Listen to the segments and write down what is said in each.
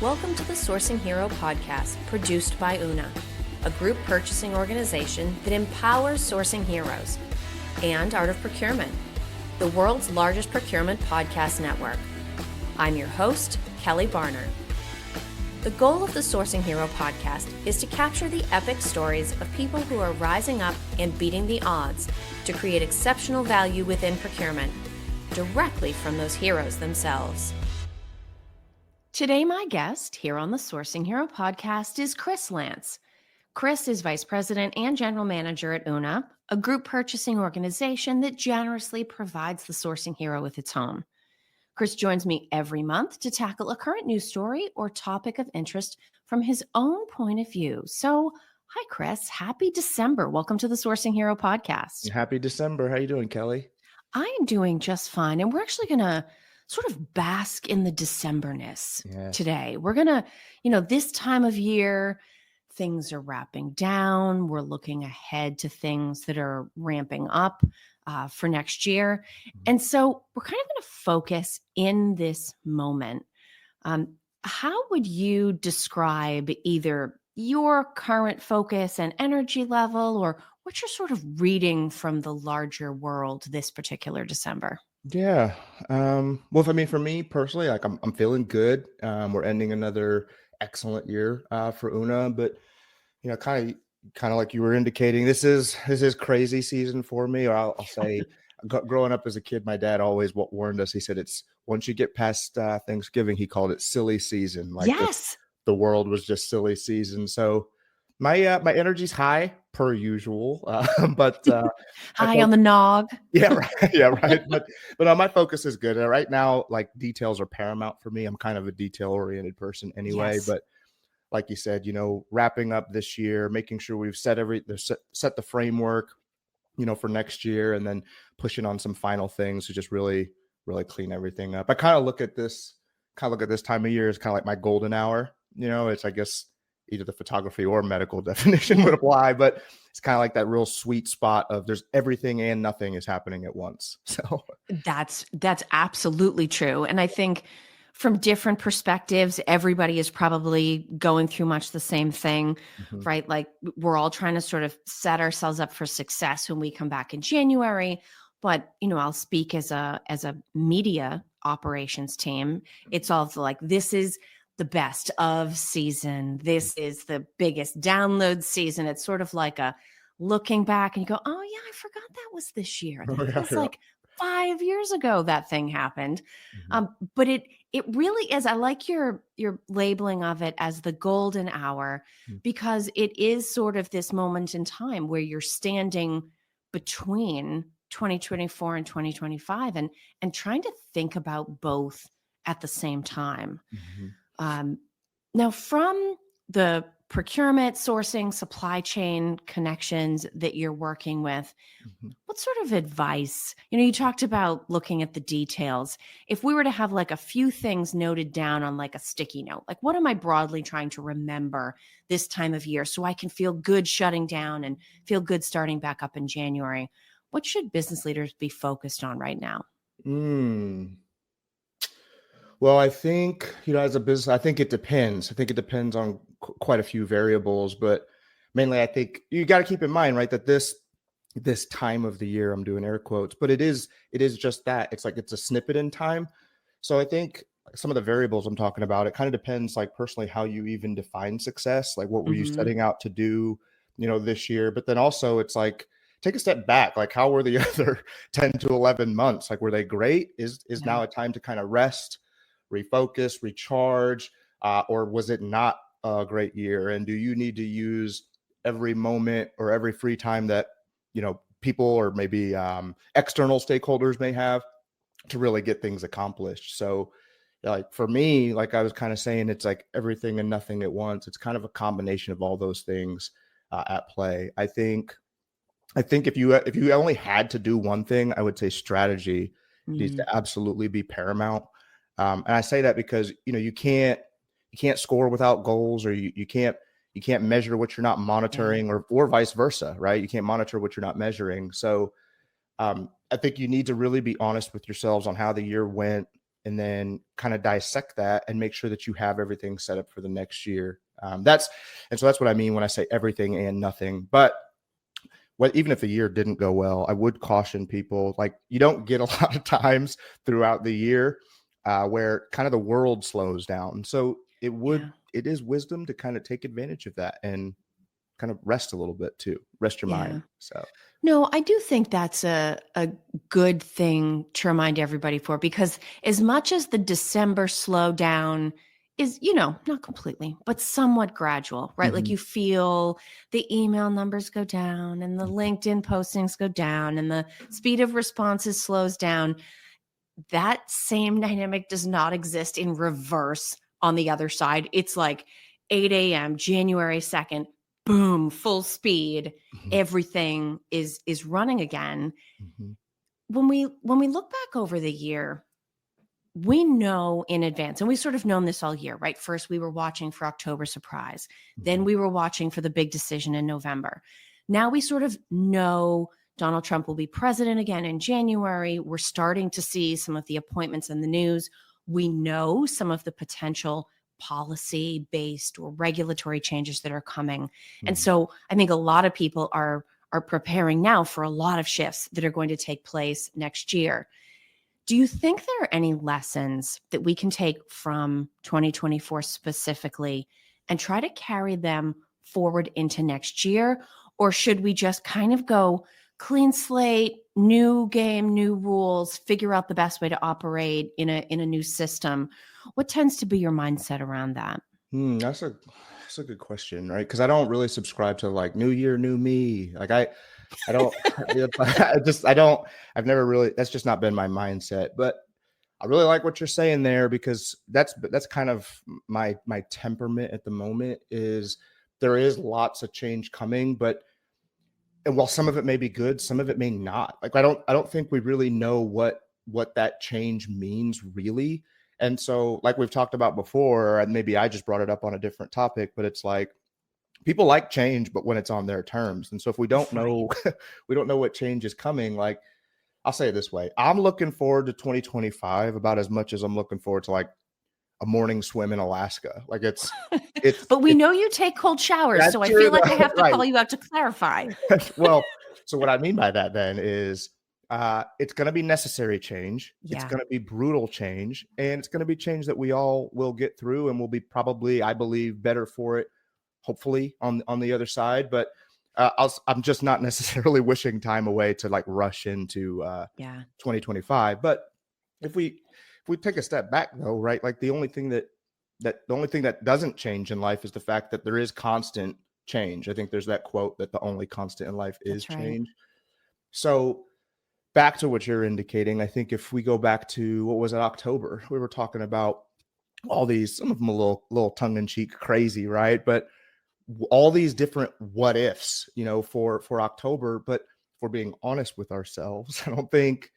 Welcome to the Sourcing Hero podcast, produced by Una, a group purchasing organization that empowers sourcing heroes, and Art of Procurement, the world's largest procurement podcast network. I'm your host, Kelly Barnard. The goal of the Sourcing Hero podcast is to capture the epic stories of people who are rising up and beating the odds to create exceptional value within procurement, directly from those heroes themselves. Today, my guest here on the Sourcing Hero podcast is Kris Lance. Kris is Vice President and General Manager at Una, a group purchasing organization that generously provides the Sourcing Hero with its home. Kris joins me every month to tackle a current news story or topic of interest from his own point of view. So, hi, Kris. Happy December. Welcome to the Sourcing Hero podcast. Happy December. How you doing, Kelly? I am doing just fine. And we're actually going to sort of bask in the Decemberness today. We're going to, this time of year, things are wrapping down. We're looking ahead to things that are ramping up for next year. And so we're kind of going to focus in this moment. How would you describe either your current focus and energy level, or what you're sort of reading from the larger world this particular December? Yeah. Well, for me personally, like I'm feeling good. We're ending another excellent year for Una, but kind of like you were indicating, this is crazy season for me. Or I'll say, growing up as a kid, my dad always warned us. He said it's once you get past Thanksgiving, he called it silly season. Like yes, the world was just silly season. So my energy's high per usual, but high on the nog. Yeah, right. Yeah, right. But my focus is good right now. Like details are paramount for me. I'm kind of a detail oriented person anyway. Yes. But like you said, wrapping up this year, making sure we've set the framework, for next year, and then pushing on some final things to just really, really clean everything up. I kind of look at this time of year as kind of like my golden hour. It's, I guess, either the photography or medical definition would apply, but it's kind of like that real sweet spot of there's everything and nothing is happening at once. So that's absolutely true. And I think from different perspectives, everybody is probably going through much the same thing, right? Like we're all trying to sort of set ourselves up for success when we come back in January. But, I'll speak as a media operations team. It's all like, this is the best of season. This is the biggest download season. It's sort of like a looking back and you go, oh yeah, I forgot that was this year. That was like 5 years ago that thing happened. But it really is. I like your labeling of it as the golden hour, because it is sort of this moment in time where you're standing between 2024 and 2025 and trying to think about both at the same time. Now, from the procurement, sourcing, supply chain connections that you're working with, what sort of advice, you talked about looking at the details. If we were to have like a few things noted down on like a sticky note, like what am I broadly trying to remember this time of year so I can feel good shutting down and feel good starting back up in January? What should business leaders be focused on right now? Well, I think, as a business, I think it depends. I think it depends on quite a few variables, but mainly I think you got to keep in mind, right, that this time of the year, I'm doing air quotes, but it is just that. It's like it's a snippet in time. So I think some of the variables I'm talking about, it kind of depends, like personally, how you even define success. Like what were you setting out to do, this year? But then also it's like, take a step back. Like how were the other 10 to 11 months? Like, were they great? Is now a time to kind of rest, refocus, recharge, or was it not a great year? And do you need to use every moment or every free time that, people or maybe external stakeholders may have to really get things accomplished? So like for me, like I was kind of saying, it's like everything and nothing at once. It's kind of a combination of all those things at play. I think if you only had to do one thing, I would say strategy needs to absolutely be paramount. And I say that because, you can't score without goals, or you can't measure what you're not monitoring, or vice versa, right? You can't monitor what you're not measuring. So I think you need to really be honest with yourselves on how the year went, and then kind of dissect that and make sure that you have everything set up for the next year. So that's what I mean when I say everything and nothing. But even if a year didn't go well, I would caution people, like, you don't get a lot of times throughout the year where kind of the world slows down. So it is wisdom to kind of take advantage of that and kind of rest a little bit too, rest your mind. So no, I do think that's a good thing to remind everybody for, because as much as the December slowdown is, not completely, but somewhat gradual, right? Like you feel the email numbers go down and the LinkedIn postings go down and the speed of responses slows down. That same dynamic does not exist in reverse on the other side. It's like 8 a.m., January 2nd, boom, full speed. Everything is running again. When we look back over the year, we know in advance, and we've sort of known this all year, right? First, we were watching for October surprise. Then we were watching for the big decision in November. Now we sort of know Donald Trump will be president again in January. We're starting to see some of the appointments in the news. We know some of the potential policy-based or regulatory changes that are coming. And so I think a lot of people are preparing now for a lot of shifts that are going to take place next year. Do you think there are any lessons that we can take from 2024 specifically and try to carry them forward into next year? Or should we just kind of go clean slate, new game, new rules, figure out the best way to operate in a new system? What tends to be your mindset around that? That's a good question, right? Because I don't really subscribe to like new year, new me. Like I don't, I've never really, that's just not been my mindset. But I really like what you're saying there, because that's kind of my temperament at the moment. Is there is lots of change coming, and while some of it may be good, some of it may not. Like I don't think we really know what that change means really. And so, like we've talked about before, and maybe I just brought it up on a different topic, but it's like people like change, but when it's on their terms. And so if we don't know, we don't know what change is coming. Like, I'll say it this way: I'm looking forward to 2025 about as much as I'm looking forward to like a morning swim in Alaska. Like it's but we know you take cold showers, so I feel like I have to call you out to clarify. Well, so what I mean by that then is it's going to be necessary change. It's going to be brutal change, and it's going to be change that we all will get through, and will be probably, I believe, better for it, hopefully on the other side. But I'm just not necessarily wishing time away to like rush into 2025. But if we take a step back though, right? Like the only thing that doesn't change in life is the fact that there is constant change. I think there's that quote that the only constant in life is change. So back to what you're indicating, I think if we go back to, what was it, October, we were talking about all these, some of them a little tongue-in-cheek crazy, right? But all these different what ifs, for October. But if we're being honest with ourselves, I don't think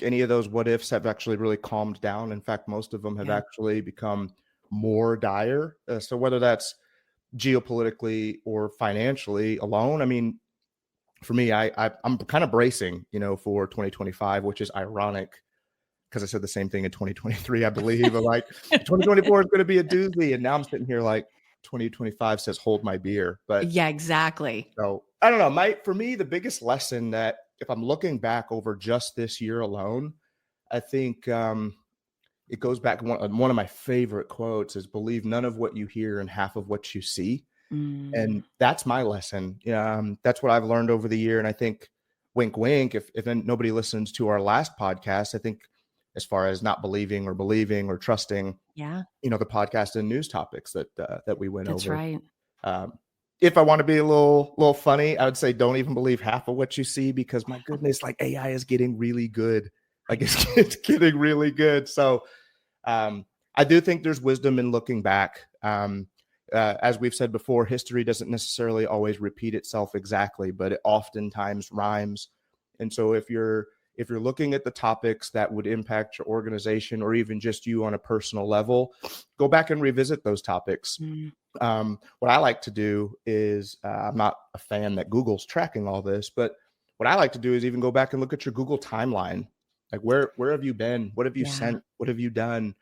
any of those what ifs have actually really calmed down. In fact, most of them have actually become more dire. So whether that's geopolitically or financially alone, I mean, for me, I'm kind of bracing, for 2025, which is ironic because I said the same thing in 2023, I believe. Like 2024 is going to be a doozy, and now I'm sitting here like 2025 says hold my beer. But yeah, exactly. So I don't know. For me, the biggest lesson that, if I'm looking back over just this year alone, I think it goes back. One of my favorite quotes is, "Believe none of what you hear and half of what you see." And that's my lesson. That's what I've learned over the year. And I think, wink, wink, if nobody listens to our last podcast, I think as far as not believing or trusting, the podcast and news topics that we went over. That's right. If I want to be a little funny, I would say don't even believe half of what you see, because my goodness, like AI is getting really good. Like it's getting really good. So I do think there's wisdom in looking back. As we've said before, history doesn't necessarily always repeat itself exactly, but it oftentimes rhymes. And so if you're looking at the topics that would impact your organization or even just you on a personal level, go back and revisit those topics. What I like to do is, I'm not a fan that Google's tracking all this, but what I like to do is even go back and look at your Google timeline. Like where have you been? What have you Yeah. sent? What have you done?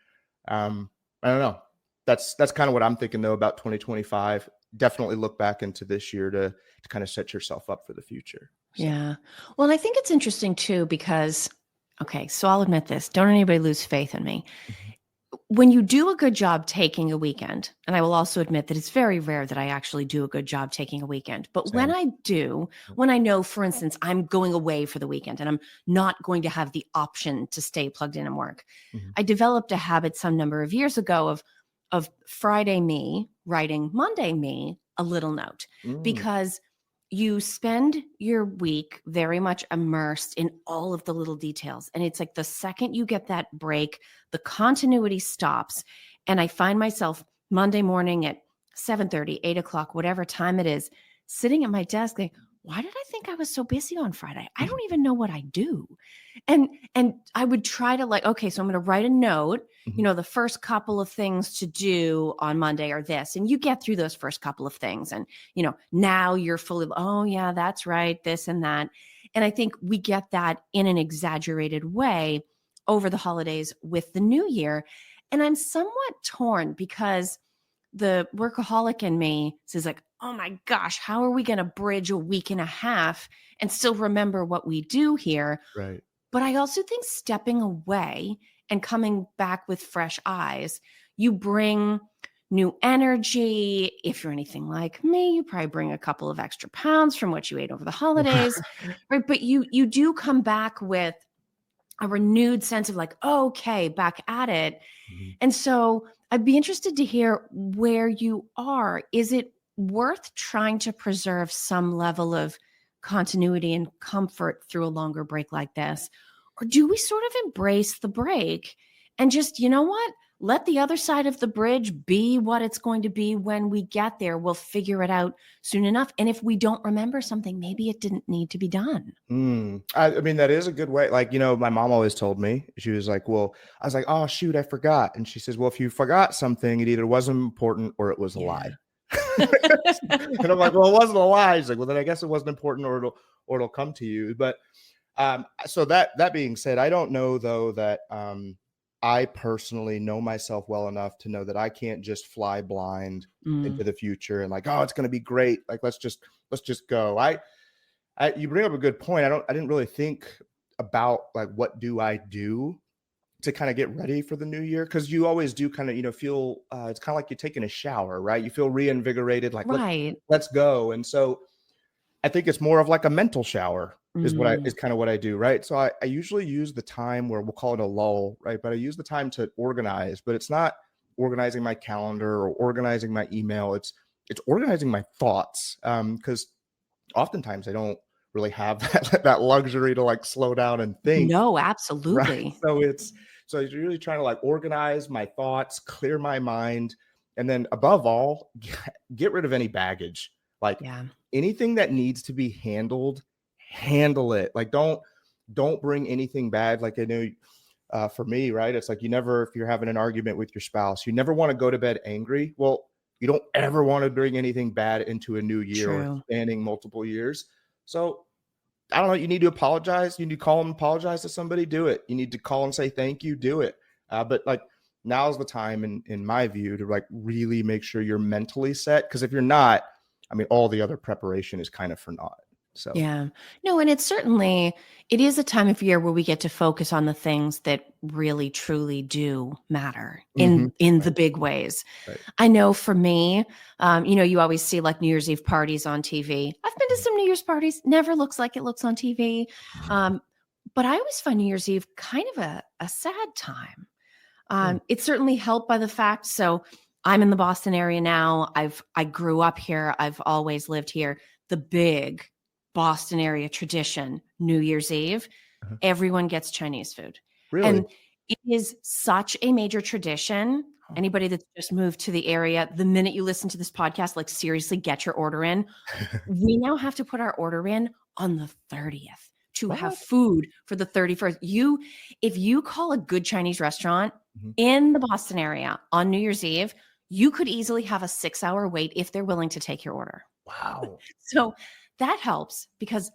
I don't know. That's kind of what I'm thinking though about 2025. Definitely look back into this year to kind of set yourself up for the future. So. Yeah. Well, and I think it's interesting too, because, okay, so I'll admit this, don't anybody lose faith in me. Mhm. When you do a good job taking a weekend, and I will also admit that it's very rare that I actually do a good job taking a weekend, but when Same. I do, when I know, for instance, I'm going away for the weekend and I'm not going to have the option to stay plugged in and work, Mhm. I developed a habit some number of years ago of Friday me writing Monday me a little note, Mm, because you spend your week very much immersed in all of the little details. And it's like the second you get that break, the continuity stops. And I find myself Monday morning at 7:30, 8 o'clock, whatever time it is, sitting at my desk going, why did I think I was so busy on Friday? I don't even know what I do. And I would try to like, okay, so I'm going to write a note. mhm. The first couple of things to do on Monday are this. And you get through those first couple of things. And, now you're fully, oh, yeah, that's right, this and that. And I think we get that in an exaggerated way over the holidays with the new year. And I'm somewhat torn because the workaholic in me says like, oh my gosh, how are we going to bridge a week and a half and still remember what we do here? Right. But I also think stepping away and coming back with fresh eyes, you bring new energy. If you're anything like me, you probably bring a couple of extra pounds from what you ate over the holidays, right? But you do come back with a renewed sense of like, okay, back at it. Mhm. And so I'd be interested to hear where you are. Is it worth trying to preserve some level of continuity and comfort through a longer break like this? Or do we sort of embrace the break and just, you know what? Let the other side of the bridge be what it's going to be when we get there. We'll figure it out soon enough. And if we don't remember something, maybe it didn't need to be done. I mean, that is a good way. Like, my mom always told me, she was like, well, I was like, oh, shoot, I forgot. And she says, well, if you forgot something, it either wasn't important or it was a Yeah. lie. And I'm like, well, it wasn't a lie. She's like, well, then I guess it wasn't important or it'll come to you. But so that being said, I don't know though that I personally know myself well enough to know that I can't just fly blind Mm, into the future and like, oh, it's going to be great. Like, let's just go. You bring up a good point. I didn't really think about like, what do I do to kind of get ready for the new year? Cause you always do kind of, feel, it's kind of like you're taking a shower, right? You feel reinvigorated, like right. let's go. And so I think it's more of like a mental shower is Mm, kind of what I do. Right. So I usually use the time where we'll call it a lull, right? But I use the time to organize, but it's not organizing my calendar or organizing my email. It's organizing my thoughts. Cause oftentimes I don't really have that luxury to like slow down and think. no, Right. absolutely. So it's really trying to like organize my thoughts, clear my mind, and then above all, get rid of any baggage. Like Yeah. anything that needs to be handled, handle it. Like don't bring anything bad. Like I know for me, right? It's like if you're having an argument with your spouse, you never want to go to bed angry. Well, you don't ever want to bring anything bad into a new year or True. spanning multiple years. So I don't know. You need to apologize. You need to call and apologize to somebody. Do it. You need to call and say thank you. Do it. But like now's the time, in my view, to like really make sure you're mentally set. Because if you're not, I mean, all the other preparation is kind of for naught. So. Yeah. No, and it is a time of year where we get to focus on the things that really truly do matter Mhm. in the Right. big ways. Right. I know for me, you always see like New Year's Eve parties on TV. I've been to some New Year's parties, never looks like it looks on TV. Um, but I always find New Year's Eve kind of a sad time. Hmm. It's certainly helped by the fact. So I'm in the Boston area now. I grew up here. I've always lived here. The big Boston area tradition, New Year's Eve, Uh-huh. everyone gets Chinese food. Really? And it is such a major tradition. Huh. Anybody that's just moved to the area, the minute you listen to this podcast, like seriously get your order in. We now have to put our order in on the 30th to have What? food for the 31st. If you call a good Chinese restaurant Mhm. in the Boston area on New Year's Eve, you could easily have a 6-hour wait if they're willing to take your order. Wow. So that helps because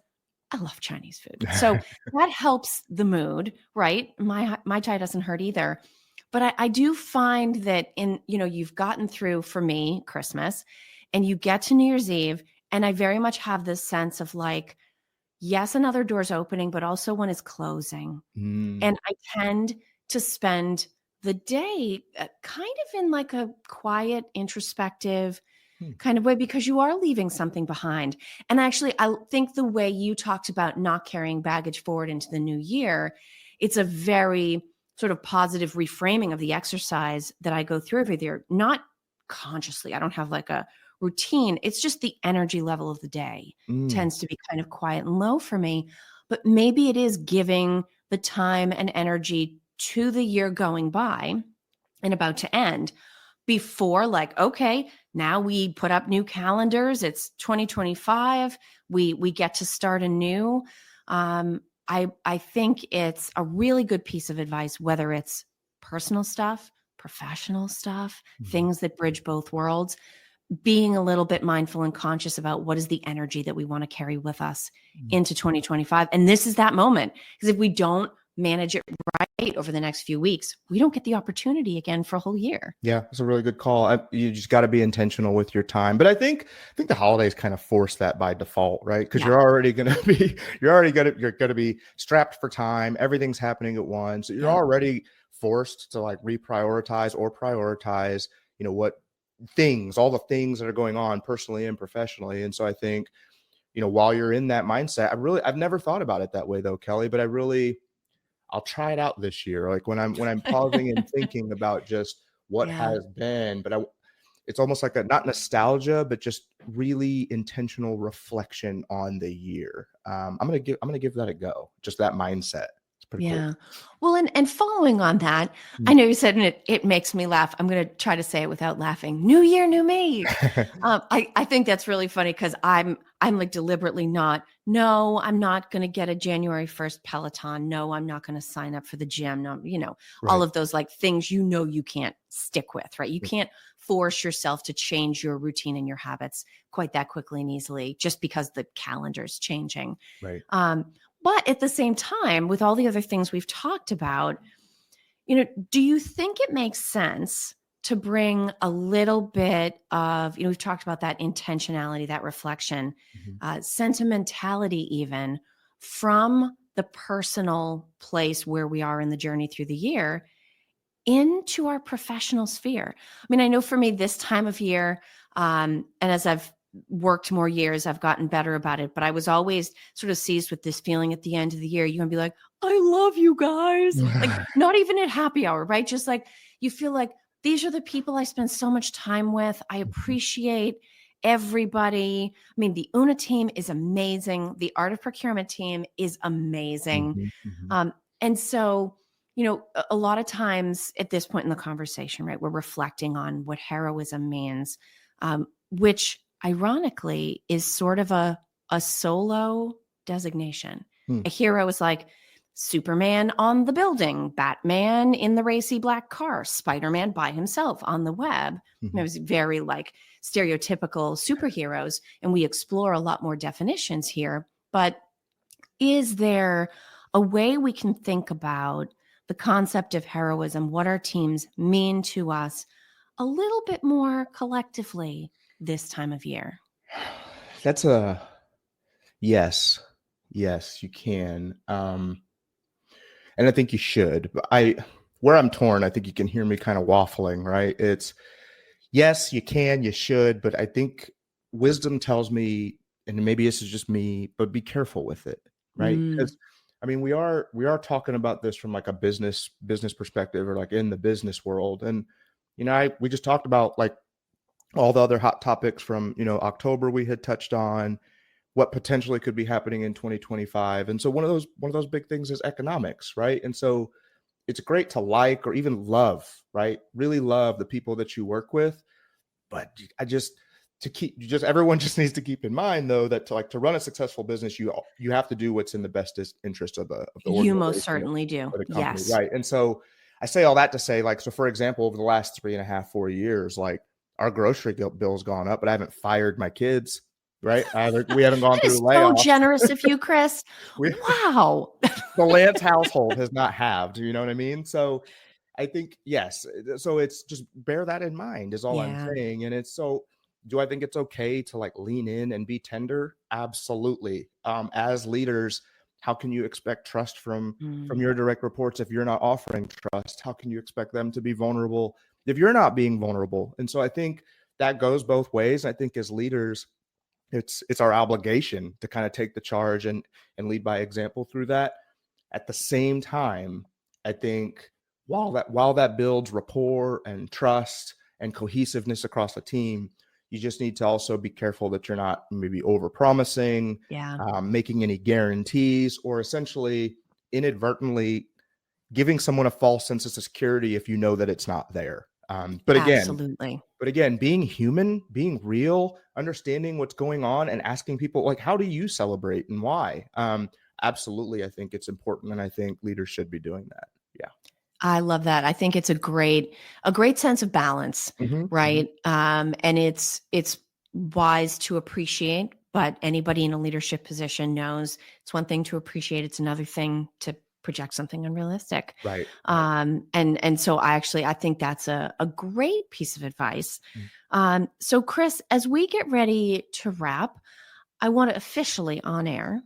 I love Chinese food. So that helps the mood, right? My chai doesn't hurt either. But I do find that you've gotten through, for me, Christmas, and you get to New Year's Eve, and I very much have this sense of like, yes, another door's opening, but also one is closing. Mm. And I tend to spend the day kind of in like a quiet, introspective Hmm. kind of way, because you are leaving something behind. And actually, I think the way you talked about not carrying baggage forward into the new year, it's a very sort of positive reframing of the exercise that I go through every year, not consciously. I don't have like a routine. It's just the energy level of the day Mm. tends to be kind of quiet and low for me. But maybe it is giving the time and energy to the year going by and about to end before, like, okay, now we put up new calendars. It's 2025. We get to start anew. I think it's a really good piece of advice, whether it's personal stuff, professional stuff, Mhm. things that bridge both worlds, being a little bit mindful and conscious about what is the energy that we want to carry with us Mm. into 2025. And this is that moment, because if we don't manage it right over the next few weeks, we don't get the opportunity again for a whole year. Yeah, it's a really good call. You just got to be intentional with your time. But I think the holidays kind of force that by default, right? Because Yeah. you're gonna be strapped for time. Everything's happening at once. You're Yeah. already forced to like reprioritize or prioritize, what things, all the things that are going on personally and professionally. And so I think, while you're in that mindset, I've never thought about it that way though, Kelly, but I'll try it out this year. Like when I'm pausing and thinking about just what Yeah. has been, but it's almost like a not nostalgia, but just really intentional reflection on the year. I'm gonna give that a go. Just that mindset. It's pretty cool. Yeah. Well, and following on that, Mm. I know you said, and it makes me laugh. I'm going to try to say it without laughing. New year, new me. I think that's really funny, because I'm like deliberately not. No, I'm not going to get a January 1st Peloton. No, I'm not going to sign up for the gym. No, all Right. of those like things you can't stick with, right? You can't force yourself to change your routine and your habits quite that quickly and easily just because the calendar's changing. Right. But at the same time, with all the other things we've talked about, do you think it makes sense to bring a little bit of, we've talked about that intentionality, that reflection, Mhm. sentimentality, even from the personal place where we are in the journey through the year into our professional sphere? I mean, I know for me this time of year, and as I've worked more years, I've gotten better about it, but I was always sort of seized with this feeling at the end of the year. You're gonna be like, I love you guys. Like, not even at happy hour, right? Just like you feel like these are the people I spend so much time with. I appreciate everybody. I mean, the Una team is amazing. The Art of Procurement team is amazing. Mhm. Mhm. And so, a lot of times at this point in the conversation, right, we're reflecting on what heroism means, which ironically is sort of a solo designation. Hmm. A hero is like Superman on the building, Batman in the racy black car, Spider-Man by himself on the web. It Mhm. was very like stereotypical superheroes, and we explore a lot more definitions here. But is there a way we can think about the concept of heroism, what our teams mean to us, a little bit more collectively this time of year? That's a yes. Yes, you can. And I think you should. But where I'm torn, I think you can hear me kind of waffling, right? It's yes, you can, you should, but I think wisdom tells me, and maybe this is just me, but be careful with it, right? Mm, Because I mean, we are talking about this from like a business perspective, or like in the business world, and we just talked about like all the other hot topics from October we had touched on what potentially could be happening in 2025, and so one of those big things is economics, right? And so it's great to like or even love, right? Really love the people that you work with, but I just to keep just everyone just needs to keep in mind though that to run a successful business, you have to do what's in the best interest of the you most organization certainly do. or the company, Yes. right? And so I say all that to say, like, so for example, over the last 3.5, 4 years, like our grocery bill's gone up, but I haven't fired my kids. right? We haven't gone That is through so layoffs. generous of you, Kris. We, Wow. the Lance household has not halved. You know what I mean? So I think, yes. So it's just bear that in mind is all I'm Yeah. saying. And it's so, do I think it's okay to like lean in and be tender? Absolutely. As leaders, how can you expect trust from your direct reports if you're not offering trust? How can you expect them to be vulnerable if you're not being vulnerable? And so I think that goes both ways. I think as leaders, it's our obligation to kind of take the charge and lead by example through that. At the same time, I think while that builds rapport and trust and cohesiveness across the team, you just need to also be careful that you're not maybe over promising, Yeah. making any guarantees, or essentially inadvertently giving someone a false sense of security if you know that it's not there. But again, being human, being real, understanding what's going on and asking people like, how do you celebrate and why? Absolutely. I think it's important. And I think leaders should be doing that. Yeah. I love that. I think it's a great sense of balance, right? And it's wise to appreciate, but anybody in a leadership position knows it's one thing to appreciate. It's another thing to project something unrealistic. Right. And so I think that's a great piece of advice. So Kris, as we get ready to wrap, I want to officially on air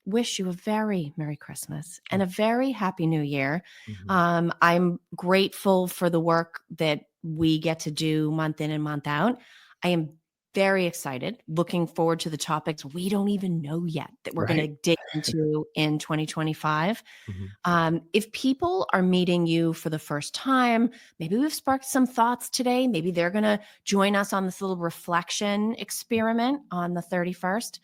wish you a very Merry Christmas and a very Happy New Year. I'm grateful for the work that we get to do month in and month out. I am very excited, looking forward to the topics we don't even know yet that we're going to dig into in 2025. If people are meeting you for the first time, maybe we've sparked some thoughts today. Maybe they're going to join us on this little reflection experiment on the 31st.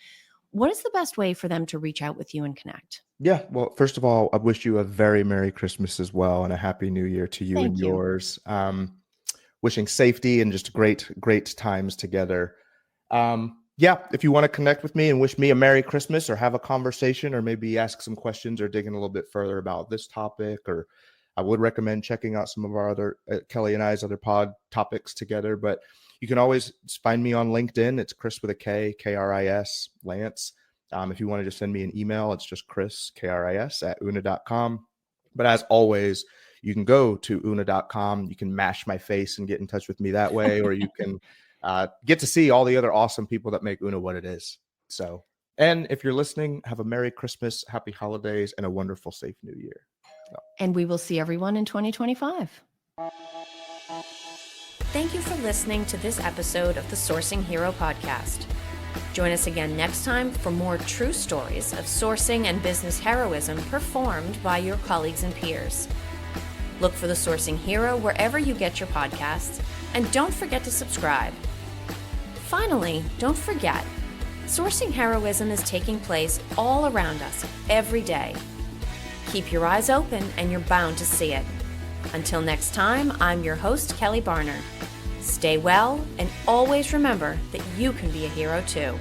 What is the best way for them to reach out with you and connect? Yeah. Well, first of all, I wish you a very Merry Christmas as well and a Happy New Year to you and yours. Wishing safety and just great times together. If you want to connect with me and wish me a Merry Christmas or have a conversation or maybe ask some questions or dig in a little bit further about this topic, or I would recommend checking out some of our other, Kelly and I's other pod topics together. But you can always find me on LinkedIn. It's Kris with a K, Kris, Lance. If you want to just send me an email, it's just Kris, Kris @una.com. But as always, you can go to una.com. You can mash my face and get in touch with me that way, or you can get to see all the other awesome people that make Una what it is. So, and if you're listening, have a Merry Christmas, Happy Holidays, and a wonderful, safe New Year. So. And we will see everyone in 2025. Thank you for listening to this episode of the Sourcing Hero podcast. Join us again next time for more true stories of sourcing and business heroism performed by your colleagues and peers. Look for the Sourcing Hero wherever you get your podcasts, and don't forget to subscribe. Finally, don't forget, sourcing heroism is taking place all around us every day. Keep your eyes open and you're bound to see it. Until next time, I'm your host, Kelly Barner. Stay well, and always remember that you can be a hero too.